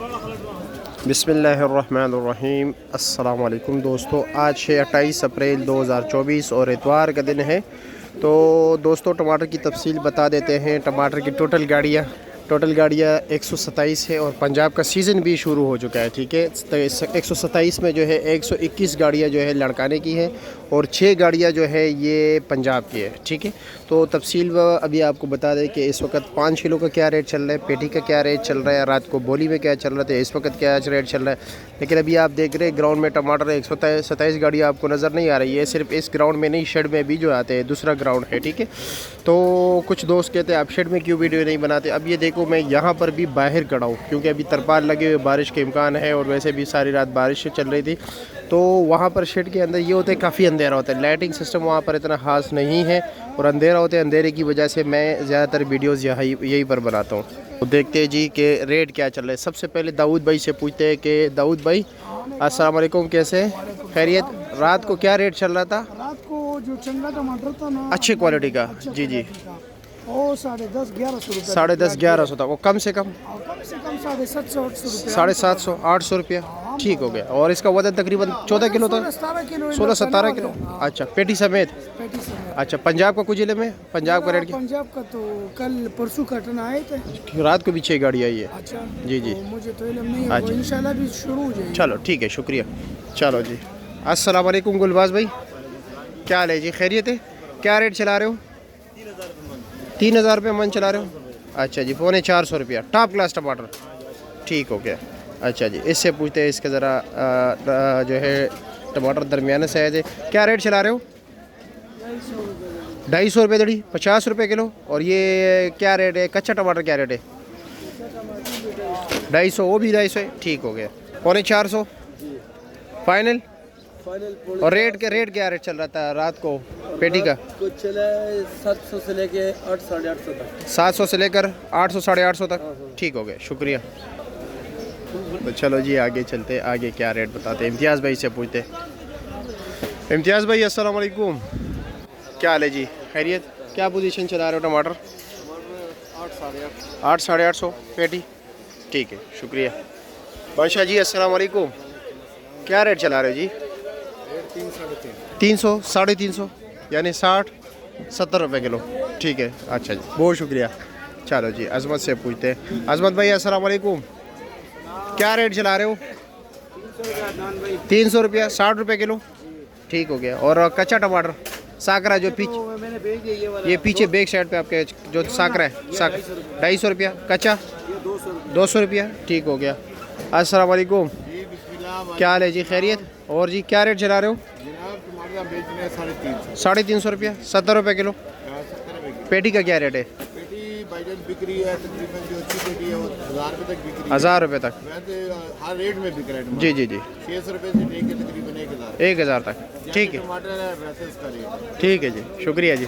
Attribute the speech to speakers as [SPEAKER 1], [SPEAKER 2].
[SPEAKER 1] बिस्मिल्लाहिर्रहमानिर्रहीम। अस्सलाम वालेकुम दोस्तों, आज है 28 अप्रैल 2024 और इतवार का दिन है। तो दोस्तों टमाटर की तफसील बता देते हैं। टमाटर की टोटल गाड़ियाँ 127 है और पंजाब का सीज़न भी शुरू हो चुका है। ठीक है, तो 127 में जो है 121 गाड़ियाँ जो है लड़काने की है और 6 गाड़ियाँ जो है ये पंजाब की है। ठीक है, तो तफसील अभी आपको बता दें कि इस वक्त 5 किलो का क्या रेट चल रहा है, पेटी का क्या रेट चल रहा है, रात को बोली में क्या चल रहा था, इस वक्त क्या रेट चल रहा है। लेकिन अभी आप देख रहे हैं ग्राउंड में टमाटर 127 गाड़ियाँ आपको नज़र नहीं आ रही है। सिर्फ इस ग्राउंड में नहीं, शेड में भी जो आते हैं, दूसरा ग्राउंड है। ठीक है, तो कुछ दोस्त कहते हैं आप शेड में क्यों वीडियो नहीं बनाते। अब ये देखो, मैं यहाँ पर भी बाहर खड़ा हूँ क्योंकि अभी तरपाल लगे हुए, बारिश के इम्कान है और वैसे भी सारी रात बारिश चल रही थी। तो वहाँ पर शेड के अंदर ये होता है, काफ़ी अंधेरा होता है, लाइटिंग सिस्टम वहाँ पर इतना खास नहीं है और अंधेरा होता है। अंधेरे की वजह से मैं ज़्यादातर वीडियोज़ यहीं पर बनाता हूँ। तो देखते हैं जी कि रेट क्या चल रहा है। सबसे पहले दाऊद भाई से पूछते हैं कि दाऊद भाई अस्सलाम वालेकुम, कैसे खैरियत। रात को क्या रेट चल रहा था?
[SPEAKER 2] रात को जो चंगा टमाटर था ना,
[SPEAKER 1] अच्छी क्वालिटी का, जी जी,
[SPEAKER 2] वो 10,500-1100 रुपये।
[SPEAKER 1] 10,500-1100 था वो, कम से कम
[SPEAKER 2] 750-800 रुपये।
[SPEAKER 1] 750-800 रुपया, ठीक हो गया। और इसका वजन तकरीबन 14 किलो था, 16-17 किलो। अच्छा, पेटी समेत। अच्छा, पंजाब का कुछ जिले में पंजाब का रेट क्या?
[SPEAKER 2] पंजाब का तो कल परसों कटन आए थे,
[SPEAKER 1] रात को भी 6 गाड़ी आई है।
[SPEAKER 2] अच्छा
[SPEAKER 1] जी जी,
[SPEAKER 2] तो मुझे तो इल्म नहीं है,
[SPEAKER 1] अच्छा।
[SPEAKER 2] वो इंशाल्लाह भी शुरू हो जाएगी।
[SPEAKER 1] चलो ठीक है, शुक्रिया। चलो जी, अस्सलाम वालेकुम गुलबाज भाई, क्या हाल है जी, खैरियत है? क्या रेट चला रहे हो? 3,000 रुपये मन चला रहे हो? अच्छा जी, 450 रुपया, टॉप क्लास टमाटर, ठीक हो गया। अच्छा जी, इससे पूछते हैं इसका ज़रा जो है टमाटर दरमियाना साइज़ है, क्या रेट चला रहे हो? 250 रुपये दड़ी, 50 रुपये किलो। और ये क्या रेट है, कच्चा टमाटर क्या रेट है? 250, वो भी 250 है, ठीक हो गया। 450 फाइनल। और रेट क्या रेट चल रहा था रात को पेटी का?
[SPEAKER 3] कुछ चला 700 से लेके 800-850 तक।
[SPEAKER 1] 700 से लेकर 800-850 तक, ठीक हो गया, शुक्रिया। तो चलो जी आगे चलते, आगे क्या रेट बताते हैं, इम्तियाज़ भाई से पूछते। इम्तियाज़ भाई अस्सलाम वालेकुम, क्या हाल है जी, खैरियत? क्या पोजीशन चला रहे हो टमाटर? 800-850 पेटी, ठीक है, शुक्रिया। बादशाह जी अस्सलाम वालेकुम, क्या रेट चला रहे हो जी? 300, 350, यानी 60-70 रुपये किलो, ठीक है। अच्छा जी, बहुत शुक्रिया। चलो जी अजमत से पूछते हैं। अजमत भाई अस्सलाम वालेकुम, क्या रेट चला रहे हो? 300 रुपया, 60 रुपये किलो, ठीक हो गया। और कच्चा टमाटर साकरा जो पीछे, ये पीछे बैक साइड पे आपके जो साकरा है, 250 रुपया, कच्चा 200 रुपया, ठीक हो गया। अस्सलाम वालेकुम, क्या हाल है जी, खैरियत? और जी क्या रेट चला रहे हो? 350 रुपया, 70 रुपये किलो। पेटी का क्या रेट है?
[SPEAKER 3] बिक रही है तकरीबन, जो अच्छी पेटी है वो 1000 रुपये तक बिक रही है।
[SPEAKER 1] 1000 रुपये तक?
[SPEAKER 3] वैसे हर रेट में बिक रहा है।
[SPEAKER 1] जी जी जी,
[SPEAKER 3] 600 रुपये से लेके तकरीबन 1000
[SPEAKER 1] तक, ठीक है,
[SPEAKER 3] टमाटर है वैसे इसका रेट।
[SPEAKER 1] ठीक है जी, शुक्रिया जी।